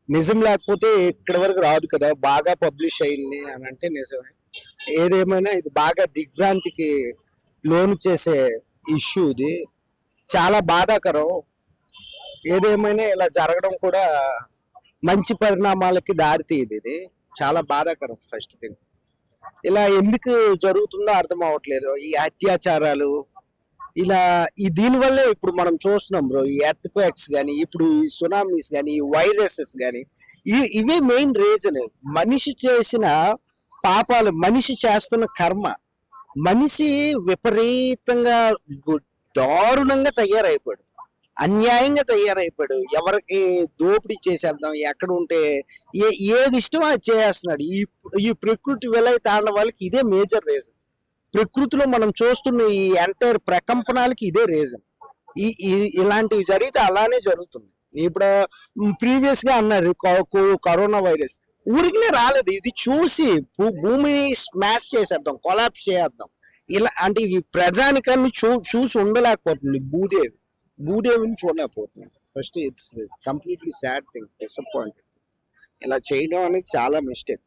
నిజం లేకపోతే ఇక్కడి వరకు రాదు కదా, బాగా పబ్లిష్ అయింది అని అంటే నిజమే. ఏదేమైనా ఇది బాగా దిగ్భ్రాంతికి లోను చేసే ఇష్యూ ఇది, చాలా బాధాకరం. ఏదేమైనా ఇలా జరగడం కూడా మంచి పరిణామాలకి దారితీయదు. ఇది చాలా బాధాకరం. ఫస్ట్ థింగ్, ఇలా ఎందుకు జరుగుతుందో అర్థం అవ్వట్లేదు. ఈ అత్యాచారాలు ఇలా దీనివల్లే ఇప్పుడు మనం చూస్తున్నాం బ్రో. ఈ ఎర్త్ క్వేక్స్ కానీ, ఇప్పుడు ఈ సునామీస్ కానీ, ఈ వైరసెస్ కానీ, ఇవే మెయిన్ రీజన్. మనిషి చేసిన పాపాలు, మనిషి చేస్తున్న కర్మ. మనిషి విపరీతంగా దారుణంగా తయారైపోయాడు, అన్యాయంగా తయారైపోయాడు. ఎవరికి దోపిడీ చేసేద్దాం, ఎక్కడ ఉంటే ఏది ఇష్టమో అది చేస్తున్నాడు. ఈ ప్రకృతి విలయ తాండవాళ్ళకి ఇదే మేజర్ రీజన్. ప్రకృతిలో మనం చూస్తున్న ఈ ఎంటైర్ ప్రకంపనాలకి ఇదే రీజన్. ఇలాంటివి జరిగితే అలానే జరుగుతుంది. ఇప్పుడు ప్రీవియస్ గా అన్నారు కరోనా వైరస్ ఊరికినే రాలేదు. ఇది చూసి భూమిని స్మాష్ చేసేద్దాం, కొలాప్స్ చేసేద్దాం, ఇలా అంటే ఈ ప్రజానికాన్ని చూసి ఉండలేకపోతుంది. భూదేవిని చూడలేకపోతుంది. First it's completely sad thing, disappointed. ఇలా చేయడం అనేది చాలా మిస్టేక్.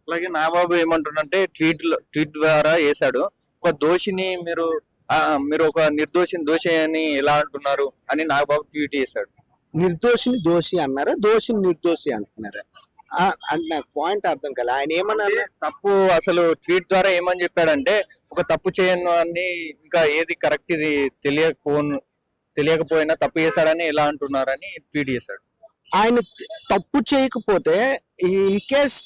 అలాగే నాగబాబు ఏమంటుండంటే ట్వీట్ ద్వారా వేశాడు, ఒక దోషిని మీరు ఒక నిర్దోషిని దోషి అని ఎలా అంటున్నారు అని నాగబాబు ట్వీట్ చేశాడు. నిర్దోషిని దోషి అన్నారా, దోషిని నిర్దోషి అంటున్నారా అంటే నాకు పాయింట్ అర్థం కదా. ఆయన ఏమన్నా తప్పు అసలు ట్వీట్ ద్వారా ఏమని చెప్పాడంటే, ఒక తప్పు చేయను అని ఇంకా ఏది కరెక్ట్ ఇది తెలియకపోయినా తప్పు చేశాడని ఎలా అంటున్నారని ట్వీట్ చేశాడు. ఆయన తప్పు చేయకపోతే ఇన్ కేస్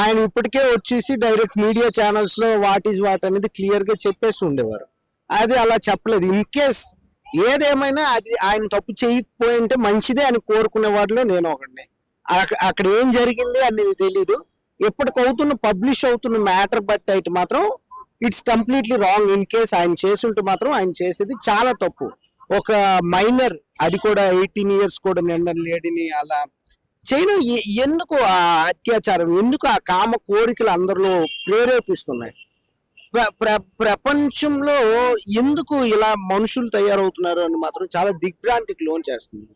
ఆయన ఇప్పటికే వచ్చేసి డైరెక్ట్ మీడియా ఛానల్స్ లో వాట్ ఈజ్ వాట్ అనేది క్లియర్ గా చెప్పేసి ఉండేవారు. అది అలా చెప్పలేదు. ఇన్ కేస్ ఏదేమైనా అది ఆయన తప్పు చేయకపోయింటే మంచిదే అని కోరుకునే వాటిలో నేను ఒకడిని. అక్కడ ఏం జరిగింది అనేది తెలీదు. ఎప్పటికవుతున్న పబ్లిష్ అవుతున్న మ్యాటర్ బట్టి అయితే మాత్రం it's completely wrong. In case ఆయన చేసుంటే మాత్రం ఆయన చేసేది చాలా తప్పు. ఒక మైనర్, అది కూడా 18 years కూడా నిండా లేడీని అలా చేయడం ఎందుకు? ఆ అత్యాచారం ఎందుకు? ఆ కామ కోరికలు అందరిలో ప్రేరేపిస్తున్నాయి. ప్రపంచంలో ఎందుకు ఇలా మనుషులు తయారవుతున్నారు అని మాత్రం చాలా దిగ్భ్రాంతికి లోన్ చేస్తుంది.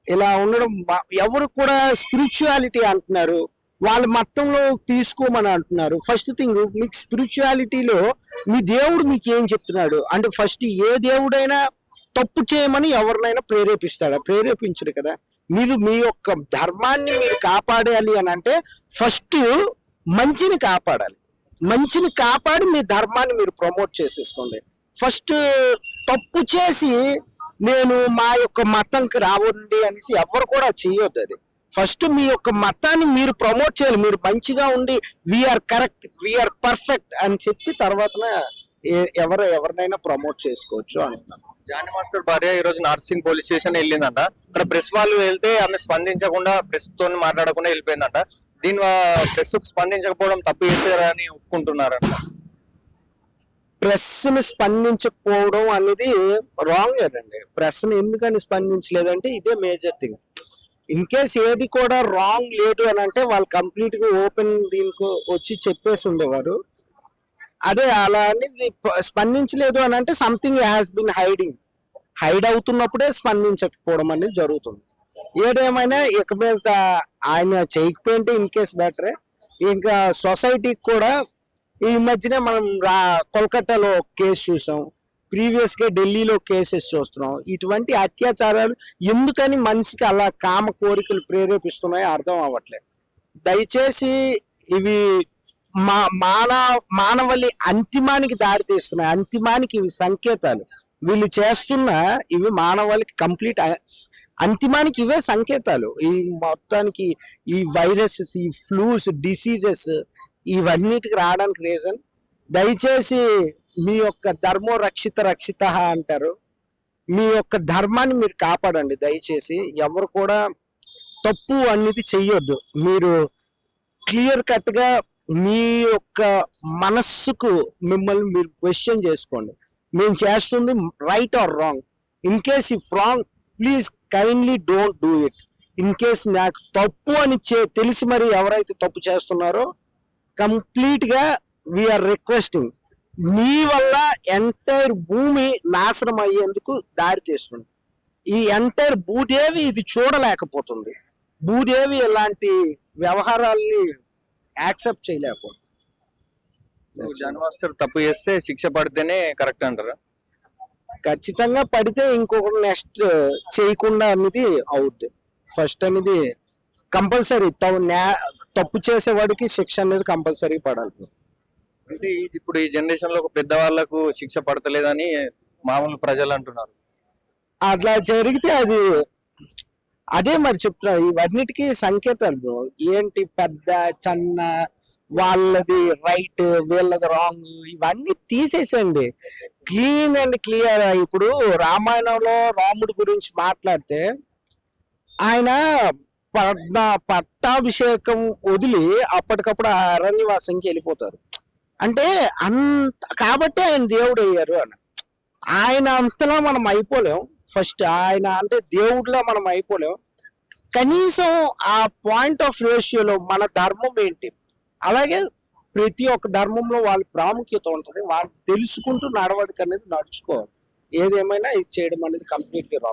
ఇలా ఉండడం ఎవరు కూడా స్పిరిచువాలిటీ అంటున్నారు, వాళ్ళ మతంలో తీసుకోమని అంటున్నారు. ఫస్ట్ థింగ్, మీకు స్పిరిచువాలిటీలో మీ దేవుడు మీకు ఏం చెప్తున్నాడు అంటే, ఫస్ట్ ఏ దేవుడైనా తప్పు చేయమని ఎవరినైనా ప్రేరేపిస్తాడా? ప్రేరేపించడు కదా. మీరు మీ యొక్క ధర్మాన్ని మీరు కాపాడాలి అని అంటే ఫస్ట్ మంచిని కాపాడాలి. మంచిని కాపాడి మీ ధర్మాన్ని మీరు ప్రమోట్ చేసేసుకోండి. ఫస్ట్ తప్పు చేసి నేను మా యొక్క మతంకి రావండి అనేసి ఎవరు కూడా చేయొద్దు. అది ఫస్ట్ మీ యొక్క మతాన్ని మీరు ప్రమోట్ చేయాలి. మీరు మంచిగా ఉండి వీఆర్ కరెక్ట్, వీఆర్ పర్ఫెక్ట్ అని చెప్పి తర్వాత ఎవరినైనా ప్రమోట్ చేసుకోవచ్చు అంటున్నాను. జానీ మాస్టర్ భార్య ఈ రోజు నార్సింగ్ పోలీస్ స్టేషన్ వెళ్ళిందంట. అక్కడ ప్రెస్ వాళ్ళు వెళ్తే ఆమె స్పందించకుండా, ప్రెస్ తో మాట్లాడకుండా వెళ్ళిపోయిందంట. దీని ప్రెస్ కు స్పందించకపోవడం తప్పు చేశారని ఒప్పుకుంటున్నారంట. ప్రెస్ ని స్పందించకపోవడం అనేది రాంగ్ అండి. ప్రెస్ ని ఎందుకని స్పందించలేదంటే ఇదే మేజర్ థింగ్. ఇన్ కేస్ ఏది కూడా రాంగ్ లేదు అని అంటే వాళ్ళు కంప్లీట్ గా ఓపెన్ దీనికి వచ్చి చెప్పేసి ఉండేవారు. అదే అలా అనేది స్పందించలేదు అని అంటే సంథింగ్ హ్యాస్ బిన్ హైడ్ అవుతున్నప్పుడే స్పందించకపోవడం అనేది జరుగుతుంది. ఏదేమైనా ఇక మీద ఆయన చేయకపోయింటే ఇన్ కేస్ బెటరే. ఇంకా సొసైటీకి కూడా ఈ మధ్యనే మనం కోల్కతాలో కేసు చూసాం, ప్రీవియస్ గా ఢిల్లీలో కేసెస్ చూస్తున్నాం. ఇటువంటి అత్యాచారాలు ఎందుకని మనిషికి అలా కామ కోరికలు ప్రేరేపిస్తున్నాయో అర్థం అవ్వట్లేదు. దయచేసి ఇవి మానవల్లి అంతిమానికి దారి తీస్తున్నాయి. అంతిమానికి ఇవి సంకేతాలు. వీళ్ళు చేస్తున్న ఇవి మానవాళికి కంప్లీట్ అంతిమానికి ఇవే సంకేతాలు. ఈ మొత్తానికి ఈ వైరసెస్, ఈ ఫ్లూస్, డిసీజెస్ ఇవన్నిటికి రావడానికి రీజన్. దయచేసి మీ యొక్క ధర్మో రక్షిత అంటారు, మీ యొక్క ధర్మాన్ని మీరు కాపాడండి. దయచేసి ఎవరు కూడా తప్పు అనేది చెయ్యొద్దు. మీరు క్లియర్ కట్ గా మీ యొక్క మనస్సుకు మిమ్మల్ని మీరు క్వశ్చన్ చేసుకోండి, మేము చేస్తుంది right are wrong. In case if wrong, please kindly don't do it. In case నాకు తప్పు అని తెలిసి మరి ఎవరైతే తప్పు చేస్తున్నారో కంప్లీట్ గా వీఆర్ రిక్వెస్టింగ్, మీ వల్ల ఎంటైర్ భూమి నాశనం అయ్యేందుకు దారి తీస్తుంది. ఈ ఎంటైర్ భూదేవి ఇది చూడలేకపోతుంది. భూదేవి ఇలాంటి వ్యవహారాల్ని యాక్సెప్ట్ చేయలేకపోతుంది. జాన్ మాస్టర్ తప్పు చేస్తే శిక్ష పడితేనే కరెక్ట్ అంటారా? ఖచ్చితంగా పడితే ఇంకొకటి నెక్స్ట్ చేయకుండా అనేది అవుద్ది. ఫస్ట్ అనేది కంపల్సరీ తప్పు చేసేవాడికి శిక్ష అనేది కంపల్సరీ పడాలి. అంటే ఇప్పుడు ఈ జనరేషన్ లో పెద్దవాళ్ళకు శిక్ష పడతలేదని మామూలు ప్రజలు అంటున్నారు. అట్లా జరిగితే అదే మరి చెప్తున్నా, ఇవన్నిటికీ సంకేతాలు బ్రో. ఏంటి పెద్ద చిన్న, వాళ్ళది రైట్ వీళ్ళది రాంగ్, ఇవన్నీ తీసేసేయండి. Clean and clear. ఇప్పుడు రామాయణంలో రాముడి గురించి మాట్లాడితే ఆయన పట్టాభిషేకం వదిలి అప్పటికప్పుడు ఆ అరణ్యవాసంకి వెళ్ళిపోతారు. అంటే కాబట్టి ఆయన దేవుడు అయ్యారు అని. ఆయన అంతలా మనం అయిపోలేం. ఫస్ట్ ఆయన అంటే దేవుడిలా మనం అయిపోలేం. కనీసం ఆ పాయింట్ ఆఫ్ రేషియోలో మన ధర్మం ఏంటి, అలాగే ప్రతి ఒక్క ధర్మంలో వాళ్ళ ప్రాముఖ్యత ఉంటుంది. వాళ్ళు తెలుసుకుంటూ నడవడిక అనేది నడుచుకోవాలి. ఏదేమైనా ఇది చేయడం అనేది కంప్లీట్లీ రాంగ్.